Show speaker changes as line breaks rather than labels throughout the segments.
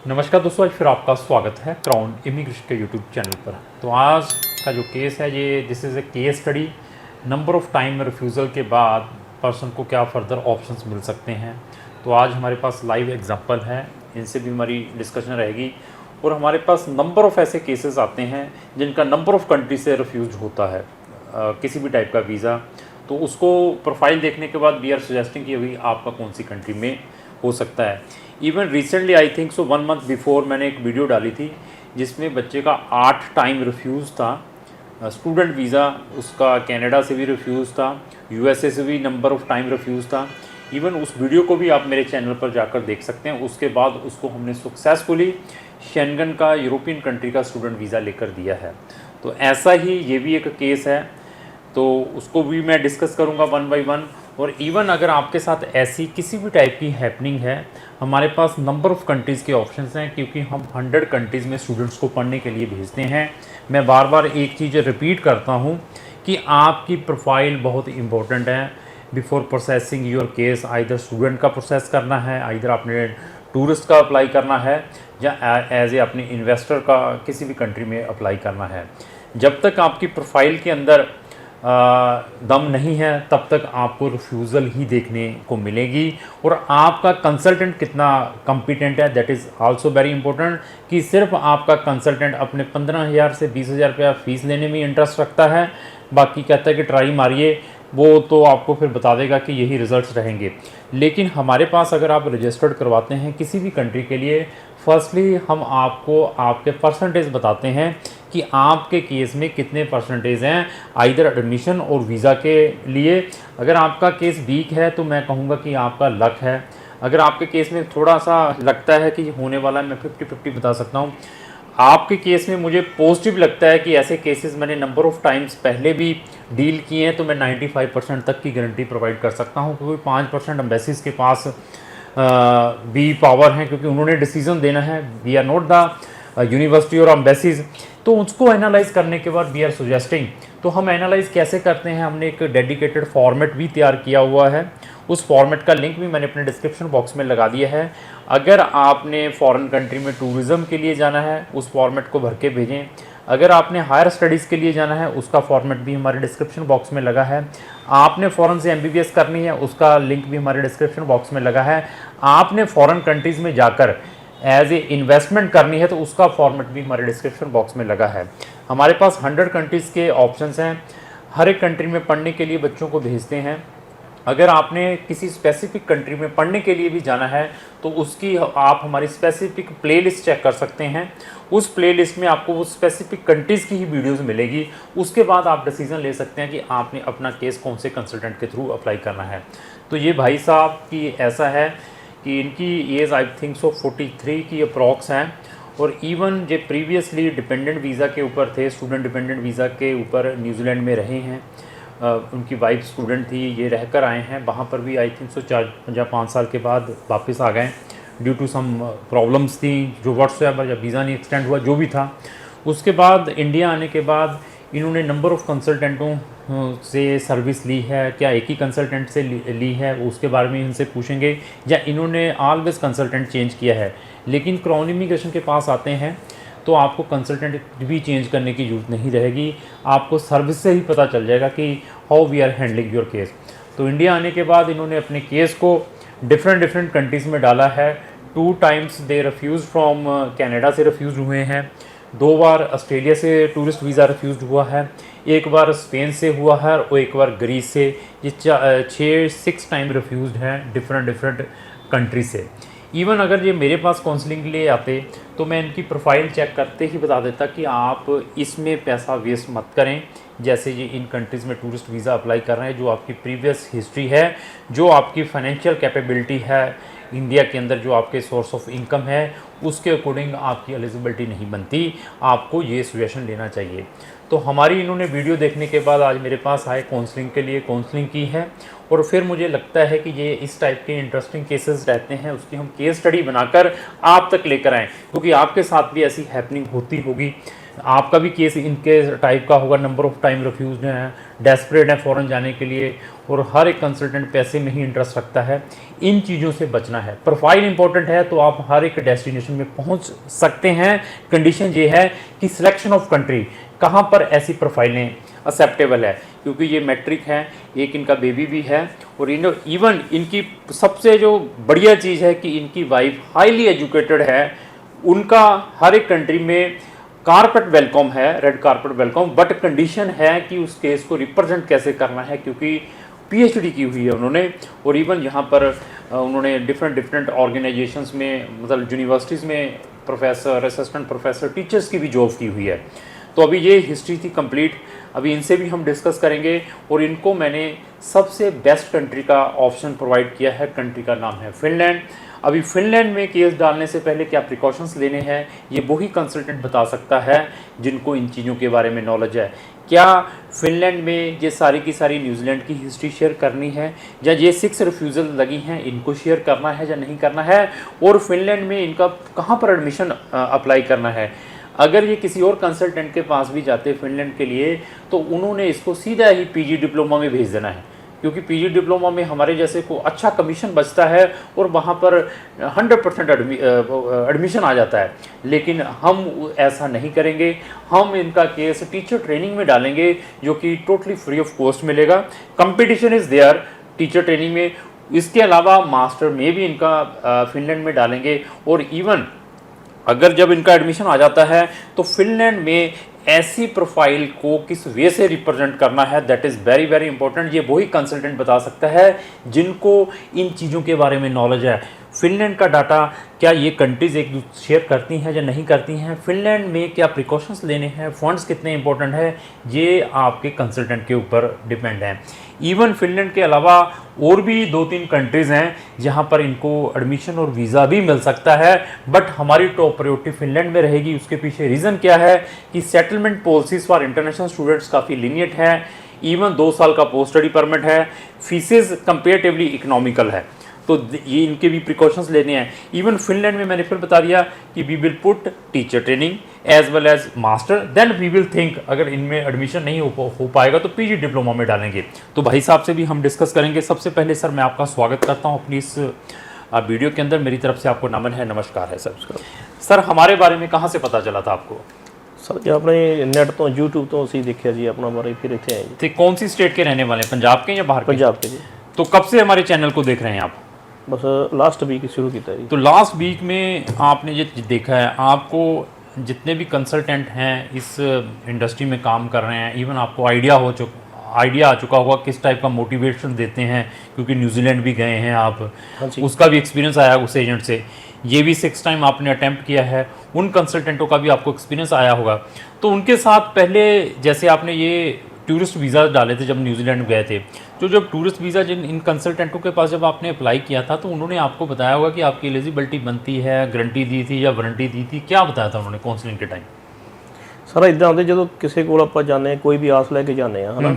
नमस्कार दोस्तों, आज फिर आपका स्वागत है क्राउन इमिग्रेशन के यूट्यूब चैनल पर। तो आज का जो केस है ये this is a case study. Number of time refusal के बाद पर्सन को क्या फर्दर ऑप्शंस मिल सकते हैं। तो आज हमारे पास लाइव एग्जांपल है, इनसे भी हमारी डिस्कशन रहेगी। और हमारे पास नंबर ऑफ़ ऐसे केसेस आते हैं जिनका नंबर ऑफ़ कंट्री से रिफ्यूज होता है किसी भी टाइप का वीज़ा। तो उसको प्रोफाइल देखने के बाद वी आर सजेस्टिंग कि अभी आपका कौन सी कंट्री में हो सकता है। Even recently I think so 1 month before मैंने एक वीडियो डाली थी जिसमें बच्चे का 8 टाइम रिफ्यूज़ था। स्टूडेंट वीज़ा उसका कनाडा से भी रिफ्यूज़ था, यूएसए से भी नंबर ऑफ़ टाइम रिफ्यूज़ था। इवन उस वीडियो को भी आप मेरे चैनल पर जाकर देख सकते हैं। उसके बाद उसको हमने सक्सेसफुली शेंगन का यूरोपियन कंट्री का स्टूडेंट वीज़ा लेकर दिया है। तो ऐसा ही ये भी एक केस है, तो उसको भी मैं डिस्कस करूँगा वन बाय वन। और इवन अगर आपके साथ ऐसी किसी भी टाइप की हैपनिंग है, हमारे पास नंबर ऑफ़ कंट्रीज़ के ऑप्शंस हैं, क्योंकि हम 100 कंट्रीज़ में स्टूडेंट्स को पढ़ने के लिए भेजते हैं। मैं बार बार एक चीज़ रिपीट करता हूँ कि आपकी प्रोफाइल बहुत इंपॉर्टेंट है। Before processing your case, either student का प्रोसेस करना है, आइदर आपने टूरिस्ट का अप्लाई करना है, या एज ए अपने इन्वेस्टर का किसी भी कंट्री में अप्लाई करना है। जब तक आपकी प्रोफाइल के अंदर दम नहीं है तब तक आपको रिफ्यूज़ल ही देखने को मिलेगी। और आपका कंसल्टेंट कितना कॉम्पिटेंट है, that is also very important. कि सिर्फ आपका कंसल्टेंट अपने 15,000 से 20,000 रुपया फ़ीस लेने में इंटरेस्ट रखता है, बाकी कहता है कि ट्राई मारिए, वो तो आपको फिर बता देगा कि यही रिज़ल्ट्स रहेंगे। लेकिन हमारे पास अगर आप रजिस्टर्ड करवाते हैं किसी भी कंट्री के लिए, फर्स्टली हम आपको आपके परसेंटेज बताते हैं कि आपके केस में कितने परसेंटेज हैं आइदर एडमिशन और वीज़ा के लिए। अगर आपका केस वीक है तो मैं कहूँगा कि आपका लक है। अगर आपके केस में थोड़ा सा लगता है कि होने वाला है, मैं 50-50 बता सकता हूँ। आपके केस में मुझे पॉजिटिव लगता है कि ऐसे केसेस मैंने नंबर ऑफ़ टाइम्स पहले भी डील किए हैं, तो मैं 95% तक की गारंटी प्रोवाइड कर सकता हूँ। क्योंकि 5% एम्बेसीज के पास भी पावर है, क्योंकि उन्होंने डिसीजन देना है। We are not the university और एम्बेसीज। तो उसको एनालाइज करने के बाद वी आर सजेस्टिंग। तो हम एनालाइज कैसे करते हैं, हमने एक डेडिकेटेड फॉर्मेट भी तैयार किया हुआ है। उस फॉर्मेट का लिंक भी मैंने अपने डिस्क्रिप्शन बॉक्स में लगा दिया है। अगर आपने फॉरेन कंट्री में टूरिज़्म के लिए जाना है, उस फॉर्मेट को भर के भेजें। अगर आपने हायर स्टडीज़ के लिए जाना है, उसका फॉर्मेट भी हमारे डिस्क्रिप्शन बॉक्स में लगा है। आपने फ़ॉरेन से MBBS करनी है, उसका लिंक भी हमारे डिस्क्रिप्शन बॉक्स में लगा है। आपने फ़ॉरेन कंट्रीज़ में जाकर एज ए इन्वेस्टमेंट करनी है, तो उसका फॉर्मेट भी हमारे डिस्क्रिप्शन बॉक्स में लगा है। हमारे पास 100 कंट्रीज़ के ऑप्शंस हैं। हर एक कंट्री में पढ़ने के लिए बच्चों को भेजते हैं। अगर आपने किसी स्पेसिफिक कंट्री में पढ़ने के लिए भी जाना है तो उसकी आप हमारी स्पेसिफिक प्लेलिस्ट चेक कर सकते हैं। उस प्लेलिस्ट में आपको वो स्पेसिफिक कंट्रीज़ की ही वीडियोस मिलेगी। उसके बाद आप डिसीज़न ले सकते हैं कि आपने अपना केस कौन से कंसल्टेंट के थ्रू अप्लाई करना है। तो ये भाई साहब की ऐसा है कि इनकी एज आई थिंक सो 43 की अप्रॉक्स हैं। और इवन जो प्रीवियसली डिपेंडेंट वीज़ा के ऊपर थे, स्टूडेंट डिपेंडेंट वीज़ा के ऊपर न्यूजीलैंड में रहे हैं। उनकी वाइफ स्टूडेंट थी, ये रहकर आए हैं। वहाँ पर भी आई थिंक सो 4-5 साल के बाद वापस आ गए ड्यू टू सम प्रॉब्लम्स थी, जो व्हाट्सएवर या वीज़ा नहीं एक्सटेंड हुआ, जो भी था। उसके बाद इंडिया आने के बाद इन्होंने नंबर ऑफ़ कंसल्टेंटों से सर्विस ली है, क्या एक ही कंसल्टेंट से ली है, उसके बारे में इनसे पूछेंगे, या इन्होंने ऑलवेज कंसल्टेंट चेंज किया है। लेकिन क्राउन इमिग्रेशन के पास आते हैं तो आपको कंसल्टेंट भी चेंज करने की ज़रूरत नहीं रहेगी। आपको सर्विस से ही पता चल जाएगा कि how we are handling your case. तो इंडिया आने के बाद इन्होंने अपने केस को डिफरेंट कंट्रीज़ में डाला है। 2 times they refuse from Canada से रिफ्यूज़ हुए हैं, 2 बार ऑस्ट्रेलिया से टूरिस्ट वीज़ा रिफ्यूज़ हुआ है, 1 बार स्पेन से हुआ है और 1 बार ग्रीस से। ये 6 टाइम रिफ्यूज़ हैं डिफरेंट कंट्री से। इवन अगर ये मेरे पास काउंसलिंग के लिए आते तो मैं इनकी प्रोफाइल चेक करते ही बता देता कि आप इसमें पैसा वेस्ट मत करें। जैसे ये इन कंट्रीज़ में टूरिस्ट वीज़ा अप्लाई कर रहे हैं, जो आपकी प्रीवियस हिस्ट्री है, जो आपकी फाइनेंशियल कैपेबिलिटी है इंडिया के अंदर, जो आपके सोर्स ऑफ इनकम है, उसके अकॉर्डिंग आपकी एलिजिबिलिटी नहीं बनती। आपको ये सजेशन लेना चाहिए। तो हमारी इन्होंने वीडियो देखने के बाद आज मेरे पास आए, काउंसलिंग के लिए काउंसलिंग की है। और फिर मुझे लगता है कि ये इस टाइप के इंटरेस्टिंग केसेस रहते हैं, उसकी हम केस स्टडी बनाकर आप तक लेकर आएँ, क्योंकि आपके साथ भी ऐसी हैपनिंग होती होगी। आपका भी केस इनके टाइप का होगा, नंबर ऑफ टाइम रिफ्यूज हैं, डेस्परेट है फ़ॉरेन जाने के लिए, और हर एक कंसल्टेंट पैसे में ही इंटरेस्ट रखता है। इन चीज़ों से बचना है। प्रोफाइल इंपॉर्टेंट है तो आप हर एक डेस्टिनेशन में पहुंच सकते हैं। कंडीशन ये है कि सिलेक्शन ऑफ कंट्री, कहाँ पर ऐसी प्रोफाइलें एक्सेप्टेबल है, क्योंकि ये मैट्रिक है, एक इनका बेबी भी है, और इवन इनकी सबसे जो बढ़िया चीज़ है कि इनकी वाइफ हाईली एजुकेटेड है। उनका हर एक कंट्री में कारपेट वेलकम है, red carpet welcome, but condition है कि उस केस को रिप्रेजेंट कैसे करना है, क्योंकि पीएचडी की हुई है उन्होंने, और इवन यहाँ पर उन्होंने डिफरेंट ऑर्गेनाइजेशंस में, मतलब यूनिवर्सिटीज़ में प्रोफेसर, असिस्टेंट प्रोफेसर, टीचर्स की भी जॉब की हुई है। तो अभी ये हिस्ट्री थी कंप्लीट। अभी इनसे भी हम डिस्कस करेंगे, और इनको मैंने सबसे बेस्ट कंट्री का ऑप्शन प्रोवाइड किया है। कंट्री का नाम है फिनलैंड। अभी फिनलैंड में केस डालने से पहले क्या प्रिकॉशंस लेने हैं, ये वही कंसल्टेंट बता सकता है जिनको इन चीज़ों के बारे में नॉलेज है। क्या फिनलैंड में ये सारी की सारी न्यूजीलैंड की हिस्ट्री शेयर करनी है, या ये 6 रिफ्यूज़ल लगी हैं इनको शेयर करना है या नहीं करना है, और फिनलैंड में इनका कहाँ पर एडमिशन अप्लाई करना है। अगर ये किसी और कंसल्टेंट के पास भी जाते फिनलैंड के लिए, तो उन्होंने इसको सीधा ही पीजी डिप्लोमा में भेज देना है, क्योंकि पीजी डिप्लोमा में हमारे जैसे को अच्छा कमीशन बचता है, और वहाँ पर 100% एडमिशन आ जाता है। लेकिन हम ऐसा नहीं करेंगे। हम इनका केस टीचर ट्रेनिंग में डालेंगे, जो कि टोटली फ्री ऑफ कॉस्ट मिलेगा। Competition is there teacher training में। इसके अलावा मास्टर में भी इनका फिनलैंड में डालेंगे, और इवन अगर जब इनका एडमिशन आ जाता है तो फिनलैंड में ऐसी प्रोफाइल को किस वे से रिप्रेजेंट करना है, that is very very important. ये वही कंसल्टेंट बता सकता है जिनको इन चीज़ों के बारे में नॉलेज है। फिनलैंड का डाटा, क्या ये कंट्रीज़ एक दूसरे शेयर करती हैं या नहीं करती हैं, फिनलैंड में क्या प्रिकॉशंस लेने हैं, फंड्स कितने इंपॉर्टेंट है, ये आपके कंसल्टेंट के ऊपर डिपेंड है। इवन फिनलैंड के अलावा और भी 2-3 कंट्रीज़ हैं जहां पर इनको एडमिशन और वीज़ा भी मिल सकता है, बट हमारी टॉप प्रायोरिटी फिनलैंड में रहेगी। उसके पीछे रीज़न क्या है कि settlement policies for international students काफ़ी लीनियट है। इवन 2 साल का पोस्ट स्टडी परमिट है, फीसेस कंपेरेटिवली इकोनॉमिकल है, तो ये इनके भी प्रिकॉशंस लेने हैं। इवन फिनलैंड में मैंने फिर बता दिया कि we will put teacher training as well as master, then we will think अगर इनमें एडमिशन नहीं हो पाएगा तो पीजी डिप्लोमा में डालेंगे। तो भाई साहब से भी हम डिस्कस करेंगे। सबसे पहले सर मैं आपका स्वागत करता हूँ अपनी इस वीडियो के अंदर। मेरी तरफ से आपको नमन है, नमस्कार है सर। हमारे बारे में कहाँ से पता चला था आपको?
सर जी अपने नेट तो यूट्यूब तो ਅਸੀਂ देखा जी अपना बारे फिर इतने आए जी।
तो कौन सी स्टेट के रहने वाले हैं, पंजाब के या बाहर के?
पंजाब के जी।
तो कब से हमारे चैनल को देख रहे हैं आप?
बस लास्ट वीक शुरू किया जी।
तो लास्ट वीक में आपने ये देखा है, आपको जितने भी कंसल्टेंट हैं इस इंडस्ट्री में काम कर रहे हैं, इवन आपको आइडिया आ चुका होगा किस टाइप का मोटिवेशन देते हैं, क्योंकि न्यूजीलैंड भी गए हैं आप, उसका भी एक्सपीरियंस आया उस एजेंट से। ये भी 6 टाइम आपने अटैम्प्ट किया है, उन कंसल्टेंटों का भी आपको एक्सपीरियंस आया होगा। तो उनके साथ पहले जैसे आपने ये टूरिस्ट वीज़ा डाले थे जब न्यूजीलैंड गए थे, तो जब टूरिस्ट वीज़ा जिन इन कंसल्टेंटों के पास जब आपने अप्लाई किया था, तो उन्होंने आपको बताया होगा कि आपकी एलिजिबिलिटी बनती है, गारंटी दी थी या वारंटी दी थी, क्या बताया था उन्होंने काउंसलिंग के टाइम?
सर इदां होंदे जो किसी को आप जाने कोई भी आस लैके जाने है ना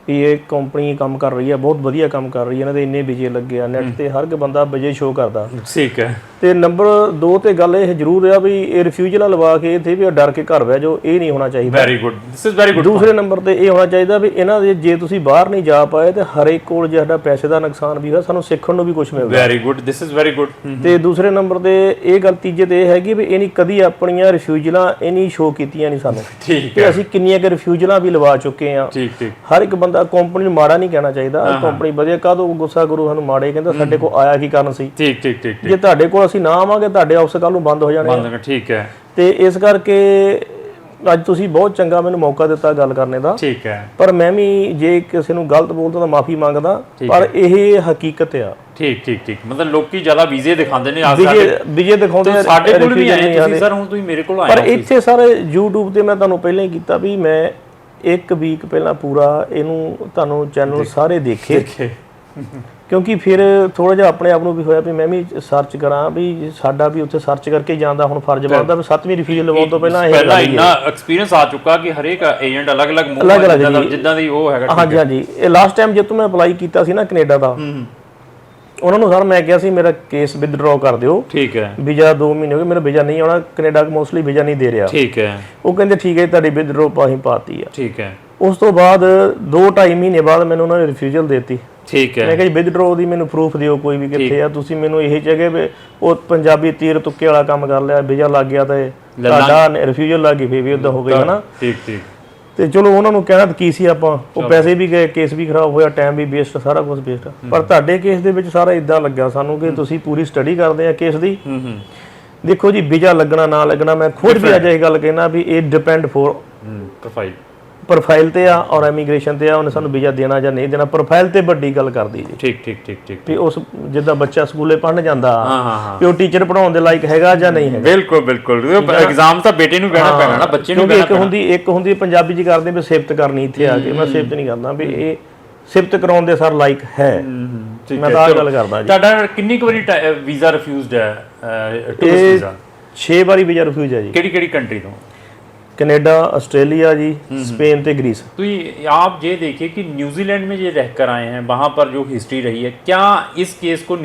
भी ये कंपनी काम कर रही है, बहुत वधिया काम कर रही है, इन्हां दे इन्ने विजे लगे आ नेट ते, हर एक बंदा विजे शो करदा।
ठीक है।
ਤੇ ਨੰਬਰ 2 ਤੇ ਗੱਲ ਇਹ ਜ਼ਰੂਰ ਆ ਵੀ ਇਹ ਰਿਫਿਊਜ਼ਲ ਲਵਾ ਕੇ ਇੱਥੇ ਵੀ ਡਰ ਕੇ ਘਰ ਬਹਿ ਜਾਓ, ਇਹ ਨਹੀਂ ਹੋਣਾ ਚਾਹੀਦਾ।
Very good, this is very good.
ਦੂਸਰੇ ਨੰਬਰ ਤੇ ਇਹ ਹੋਣਾ ਚਾਹੀਦਾ ਵੀ ਇਹਨਾਂ ਦੇ ਜੇ ਤੁਸੀਂ ਬਾਹਰ ਨਹੀਂ ਜਾ ਪਾਏ ਤੇ ਹਰੇਕ ਕੋਲ ਜਿਹੜਾ ਪੈਸੇ ਦਾ ਨੁਕਸਾਨ ਵੀ ਹੋਇਆ ਸਾਨੂੰ ਸਿੱਖਣ ਨੂੰ ਵੀ ਕੁਝ ਮਿਲਦਾ।
Very good, this is very good.
ਤੇ ਦੂਸਰੇ ਨੰਬਰ ਤੇ ਇਹ ਗੱਲ ਤੀਜੇ ਤੇ ਇਹ ਹੈਗੀ ਵੀ ਇਹਨੀ ਕਦੀ ਆਪਣੀਆਂ ਰਿਫਿਊਜ਼ਲਾਂ ਇਹਨੀ ਸ਼ੋ ਕੀਤੀਆਂ ਨਹੀਂ ਸਾਨੂੰ।
ਠੀਕ
ਹੈ। ਅਸੀਂ ਕਿੰਨੀਆਂ ਕਿ ਰਿਫਿਊਜ਼ਲਾਂ ਵੀ ਲਵਾ ਚੁੱਕੇ ਆ।
ਠੀਕ ਠੀਕ।
ਹਰ ਇੱਕ ਬੰਦਾ ਕੰਪਨੀ ਨੂੰ ਮਾੜਾ ਨਹੀਂ ਕਹਿਣਾ ਚਾਹੀਦਾ, ਕੰਪਨੀ ਵਧੀਆ ਕਾਹਦੋਂ ਗੁੱਸਾ ਕਰੂ ਸਾਨੂੰ ਮਾੜੇ, ਕਹਿੰਦਾ ਸਾਡੇ ਕੋਲ ਆਇਆ ਕੀ ਕਾਰਨ ਸੀ।
ਠੀਕ ਠੀਕ ਠੀਕ।
ਜੇ ਤੁਹਾਡੇ ਕੋਲ ਅਸੀਂ ਨਾ ਆਵਾਂਗੇ ਤੁਹਾਡੇ ਆਫਿਸ ਕੱਲ ਨੂੰ ਬੰਦ ਹੋ ਜਾਣੇ।
ਠੀਕ ਹੈ।
ਤੇ ਇਸ ਕਰਕੇ ਅੱਜ ਤੁਸੀਂ ਬਹੁਤ ਚੰਗਾ ਮੈਨੂੰ ਮੌਕਾ ਦਿੱਤਾ ਗੱਲ ਕਰਨੇ ਦਾ।
ਠੀਕ ਹੈ।
ਪਰ ਮੈਂ ਵੀ ਜੇ ਕਿਸੇ ਨੂੰ ਗਲਤ ਬੋਲਦਾ ਤਾਂ ਮਾਫੀ ਮੰਗਦਾ, ਪਰ ਇਹ ਹਕੀਕਤ ਆ।
ਠੀਕ ਠੀਕ ਠੀਕ। ਮਤਲਬ ਲੋਕੀ ਜ਼ਿਆਦਾ ਵੀਜ਼ੇ ਦਿਖਾਉਂਦੇ ਨੇ,
ਵੀਜ਼ੇ ਦਿਖਾਉਂਦੇ ਆ,
ਸਾਡੇ ਕੋਲ ਵੀ ਆਏ ਤੁਸੀਂ ਸਰ, ਹੁਣ ਤੁਸੀਂ ਮੇਰੇ ਕੋਲ ਆਏ।
ਪਰ ਇੱਥੇ ਸਰ YouTube ਤੇ ਮੈਂ ਤੁਹਾਨੂੰ ਪਹਿਲਾਂ ਹੀ ਕੀਤਾ ਵੀ ਮੈਂ 1 ਵੀਕ ਪਹਿਲਾਂ ਪੂਰਾ ਇਹਨੂੰ ਤੁਹਾਨੂੰ ਚੈਨਲ ਸਾਰੇ ਦੇਖੇ, ਕਿਉਂਕਿ ਫਿਰ ਥੋੜਾ ਜਿਹਾ ਆਪਣੇ ਆਪ ਨੂੰ ਵੀ ਹੋਇਆ ਵੀ ਮੈਂ ਵੀ ਸਰਚ ਕਰਾਂ ਵੀ ਸਾਡਾ ਵੀ ਉੱਥੇ ਸਰਚ ਕਰਕੇ ਜਾਂਦਾ ਹੁਣ ਫਰਜ਼ ਬਣਦਾ ਵੀ 7ਵੀਂ ਰਿਫਿਊਜ਼ਲ ਲਵਾਉਣ ਤੋਂ ਪਹਿਲਾਂ
ਪਹਿਲਾਂ ਇੰਨਾ ਐਕਸਪੀਰੀਅੰਸ ਆ ਚੁੱਕਾ ਕਿ ਹਰੇਕ ਏਜੰਟ ਅਲੱਗ-ਅਲੱਗ ਜਿੱਦਾਂ ਦੀ ਉਹ ਹੈਗਾ।
ਹਾਂਜੀ ਹਾਂਜੀ। ਇਹ ਲਾਸਟ ਟਾਈਮ ਜਦੋਂ ਮੈਂ ਅਪਲਾਈ ਕੀਤਾ ਸੀ ਨਾ ਕੈਨੇਡਾ ਦਾ, ਉਹਨਾਂ ਨੂੰ ਸਰ ਮੈਂ ਕਿਹਾ ਸੀ ਮੇਰਾ ਕੇਸ ਵਿਦਡਰਾਅ ਕਰ ਦਿਓ,
ਠੀਕ ਹੈ,
ਵੀਜ਼ਾ 2 ਮਹੀਨੇ ਹੋ ਗਏ, ਮੇਰਾ ਵੀਜ਼ਾ ਨਹੀਂ ਆਉਣਾ, ਕੈਨੇਡਾ ਮੋਸਟਲੀ ਵੀਜ਼ਾ ਨਹੀਂ ਦੇ ਰਿਹਾ।
ਠੀਕ ਹੈ,
ਉਹ ਕਹਿੰਦੇ ਠੀਕ ਹੈ ਤੁਹਾਡੀ ਵਿਦਡਰਾਅ ਅਸੀਂ ਪਾਤੀ ਆ।
ਠੀਕ ਹੈ,
ਉਸ ਤੋਂ ਬਾਅਦ 2-2.5 ਮਹੀਨੇ ਬਾਅਦ ਮੈਨੂੰ ਉਹਨਾਂ ਨੇ ਰਿਫਿਊਜ਼ਲ ਦੇਤੀ।
ਠੀਕ ਹੈ,
ਮੈਂ ਕਿਹਾ ਜੀ ਵਿਦਡਰਾਅ ਦੀ ਮੈਨੂੰ ਪ੍ਰੂਫ ਦਿਓ ਕੋਈ ਵੀ ਕਿੱਥੇ ਆ, ਤੁਸੀਂ ਮੈਨੂੰ ਇਹ ਚਾਹੇ ਵੀ ਉਹ ਪੰਜਾਬੀ ਤੀਰ ਤੁੱਕੇ ਵਾਲਾ ਕੰਮ ਕਰ ਲਿਆ, ਵੀਜ਼ਾ ਲੱਗ ਗਿਆ ਤਾਂ ਤੁਹਾਡਾ ਰਿਫਿਊਜ਼ਲ ਲੱਗ ਗਈ, ਫੇਰ ਵੀ ਉਦਾਂ ਹੋ ਗਿਆ ਹਨਾ।
ਠੀਕ ਠੀਕ।
ਤੇ ਚਲੋ ਉਹਨਾਂ ਨੂੰ ਕਹਿਣਾ ਤਾਂ ਕੀ ਸੀ ਆਪਾਂ, ਉਹ ਪੈਸੇ ਵੀ ਗਏ, ਕੇਸ ਵੀ ਖਰਾਬ ਹੋਇਆ, ਟਾਈਮ ਵੀ ਵੇਸਟ, ਸਾਰਾ ਕੁਝ ਵੇਸਟ। ਪਰ ਤੁਹਾਡੇ ਕੇਸ ਦੇ ਵਿੱਚ ਸਾਰਾ ਇਦਾਂ ਲੱਗਾ ਸਾਨੂੰ ਕਿ ਤੁਸੀਂ ਪੂਰੀ ਸਟੱਡੀ ਕਰਦੇ ਆ ਕੇਸ ਦੀ। ਦੇਖੋ ਜੀ ਵੀਜ਼ਾ ਲੱਗਣਾ ਨਾ ਲੱਗਣਾ, ਮੈਂ ਖੁਦ ਵੀ ਅੱਜ ਇਹ ਗੱਲ ਕਹਿਣਾ ਵੀ ਇਹ ਡਿਪੈਂਡ ਫੋਰ ਪ੍ਰੋਫਾਈਲ ਤੇ ਆ ਔਰ ਇਮੀਗ੍ਰੇਸ਼ਨ ਤੇ ਆ, ਉਹਨੇ ਸਾਨੂੰ ਵੀਜ਼ਾ ਦੇਣਾ ਜਾਂ ਨਹੀਂ ਦੇਣਾ। ਪ੍ਰੋਫਾਈਲ ਤੇ ਵੱਡੀ ਗੱਲ ਕਰਦੀ ਜੀ।
ਠੀਕ ਠੀਕ ਠੀਕ ਠੀਕ।
ਵੀ ਉਸ ਜਿੱਦਾਂ ਬੱਚਾ ਸਕੂਲੇ ਪੜ੍ਹਨ ਜਾਂਦਾ ਵੀ ਉਹ ਟੀਚਰ ਪੜਾਉਣ ਦੇ ਲਾਇਕ ਹੈਗਾ ਜਾਂ ਨਹੀਂ ਹੈਗਾ।
ਬਿਲਕੁਲ ਬਿਲਕੁਲ, ਐਗਜ਼ਾਮ ਤਾਂ ਬੇਟੇ ਨੂੰ ਕਹਿਣਾ ਪੈਣਾ ਨਾ, ਬੱਚੇ ਨੂੰ।
ਇੱਕ ਹੁੰਦੀ ਪੰਜਾਬੀ ਚ ਕਰਦੇ ਵੀ ਸਿਫਤ ਕਰਨੀ, ਇੱਥੇ ਆ ਕੇ ਮੈਂ ਸਿਫਤ ਨਹੀਂ ਕਰਦਾ ਵੀ ਇਹ ਸਿਫਤ ਕਰਾਉਣ ਦੇ ਸਰ ਲਾਇਕ ਹੈ। ਮੈਂ ਤਾਂ ਗੱਲ ਕਰਦਾ ਜੀ।
ਤੁਹਾਡਾ ਕਿੰਨੀ ਕੁ ਵਾਰੀ ਵੀਜ਼ਾ ਰਿਫਿਊਜ਼ਡ ਹੈ? ਟੂਰਿਸਟ ਵੀਜ਼ਾ
6 ਵਾਰੀ ਵੀਜ਼ਾ ਰਿਫਿਊਜ਼ ਹੈ ਜੀ।
ਕਿਹੜੀ ਕਿਹੜੀ ਕੰਟਰੀ ਤੋਂ?
कनाडा, ऑस्ट्रेलिया जी, स्पेन ते ग्रीस।
तो ये आप ये देखिए कि न्यूजीलैंड में ये रहकर आए हैं, वहाँ पर जो हिस्ट्री रही है, क्या इस केस को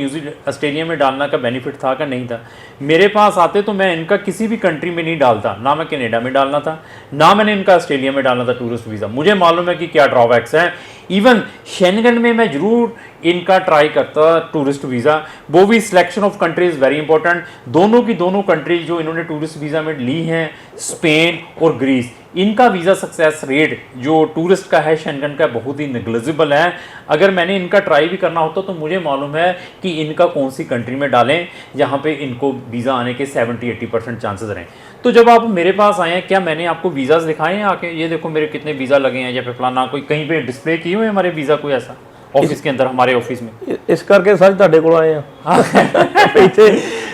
ऑस्ट्रेलिया में डालना का बेनिफिट था कि नहीं था? मेरे पास आते तो मैं इनका किसी भी कंट्री में नहीं डालता, ना मैं कनाडा में डालना था, ना मैंने इनका ऑस्ट्रेलिया में डालना था टूरिस्ट वीज़ा। मुझे मालूम है कि क्या ड्रॉबैक्स हैं। इवन शेंगन में मैं ज़रूर इनका ट्राई करता टूरिस्ट वीज़ा, वो भी selection of country is very important. दोनों की दोनों कंट्रीज जो इन्होंने टूरिस्ट वीज़ा में ली हैं, स्पेन और ग्रीस, इनका वीज़ा सक्सेस रेट जो टूरिस्ट का है शेंगन का बहुत ही नेग्लिजिबल है। अगर मैंने इनका ट्राई भी करना होता तो मुझे मालूम है कि इनका कौन सी कंट्री में डालें जहाँ पे इनको वीज़ा आने के 70-80% चांसेस रहें। तो जब आप मेरे पास आए हैं, क्या मैंने आपको वीज़ाज़ दिखाए हैं आके? ये देखो मेरे कितने वीज़ा लगे हैं, या फिर फलाना कोई कहीं पे डिस्प्ले किए हुए हमारे वीज़ा, कोई ऐसा ऑफिस के अंदर, हमारे ऑफिस में?
इस करके सर ਤੁਹਾਡੇ ਕੋਲ ਆਏ ਆ। ਇੱਥੇ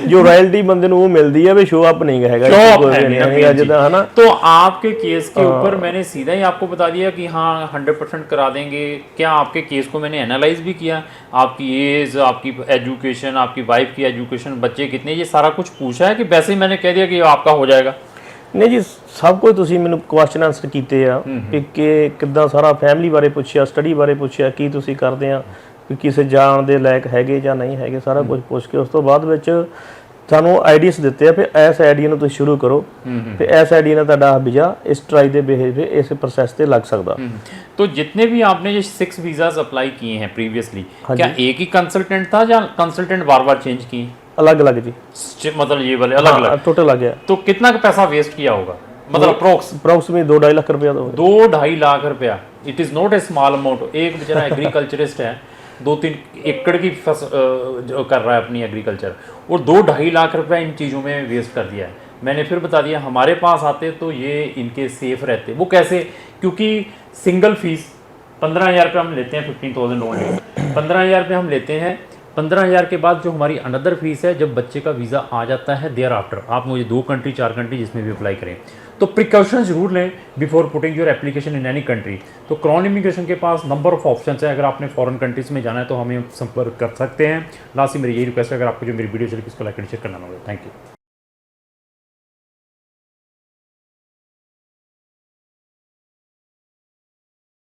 जो रॉयल्टी बंदे ਨੂੰ ਉਹ ਮਿਲਦੀ ਹੈ ਵੀ शो अप नहीं ਹੈਗਾ, ਜਿੱਦਾਂ है ना।
तो आपके केस के ऊपर मैंने सीधा ही आपको बता दिया कि हाँ 100% करा देंगे। क्या आपके केस को मैंने एनालाइज भी किया, आपकी एज, आपकी एजुकेशन, आपकी वाइफ की एजुकेशन, बच्चे कितने, ये सारा कुछ पूछा है कि वैसे ही मैंने कह दिया कि आपका हो जाएगा?
नहीं जी, सब कुछ ਤੁਸੀਂ ਮੈਨੂੰ ਕੁਐਸਚਨ ਆਨਸਰ ਕੀਤੇ ਆ ਕਿ ਕਿੱਦਾਂ ਸਾਰਾ ਫੈਮਿਲੀ ਬਾਰੇ ਪੁੱਛਿਆ, ਸਟੱਡੀ ਬਾਰੇ ਪੁੱਛਿਆ, ਕੀ ਤੁਸੀਂ ਕਰਦੇ ਆ, ਕਿ ਕਿਸੇ ਜਾਣ ਦੇ ਲਾਇਕ ਹੈਗੇ ਜਾਂ ਨਹੀਂ ਹੈਗੇ, ਸਾਰਾ ਕੁਝ ਪੁੱਛ ਕੇ ਉਸ ਤੋਂ ਬਾਅਦ ਵਿੱਚ ਸਾਨੂੰ ਆਈਡੀਆਸ ਦਿੱਤੇ ਆ ਫਿਰ ਇਸ ਆਈਡੀਆ ਨੂੰ ਤੁਸੀਂ ਸ਼ੁਰੂ ਕਰੋ ਤੇ ਇਸ ਆਈਡੀਆ ਨਾਲ ਤੁਹਾਡਾ ਵੀਜ਼ਾ ਇਸ ट्राई ਦੇ ਬਿਹੇਵ ਇਸ प्रोसेस ਤੇ ਲੱਗ ਸਕਦਾ।
तो जितने भी आपने जो 6 वीज़ाज अप्लाई किए हैं प्रीवियसली, क्या एक ही कंसल्टेंट था या कंसल्टेंट बार बार चेंज किए?
अलग अलग जी,
मतलब ये वाले अलग अलग
टोटल आ गया।
तो कितना का पैसा वेस्ट किया होगा, मतलब अप्रोक्स में?
2-2.5 लाख रुपया।
2-2.5 लाख रुपया, it is not a small amount. एक बेचारा एग्रीकल्चरिस्ट है, 2-3 एकड़ की जो कर रहा है अपनी एग्रीकल्चर, और 2-2.5 लाख रुपया इन चीज़ों में वेस्ट कर दिया है। मैंने फिर बता दिया हमारे पास आते तो ये इनके सेफ रहते। वो कैसे? क्योंकि सिंगल फीस 15,000 रुपये हम लेते हैं, 15,000 ओनली 15,000 रुपये हम लेते हैं। 15,000 के बाद जो हमारी अनदर फीस है, जब बच्चे का वीज़ा आ जाता है देयर आफ्टर, आप मुझे 2 कंट्री 4 कंट्री जिसमें भी अप्लाई करें, तो प्रिकॉशन जरूर लें before putting your application in any country. तो क्राउन इमिग्रेशन के पास नंबर ऑफ ऑप्शंस है। अगर आपने फॉरेन कंट्रीज़ में जाना है तो हमें संपर्क कर सकते हैं। लास्ट ही मेरी यही रिक्वेस्ट है, अगर आपको जो मेरी वीडियो चली इसको लाइक एंड शेयर करना होगा। Thank you.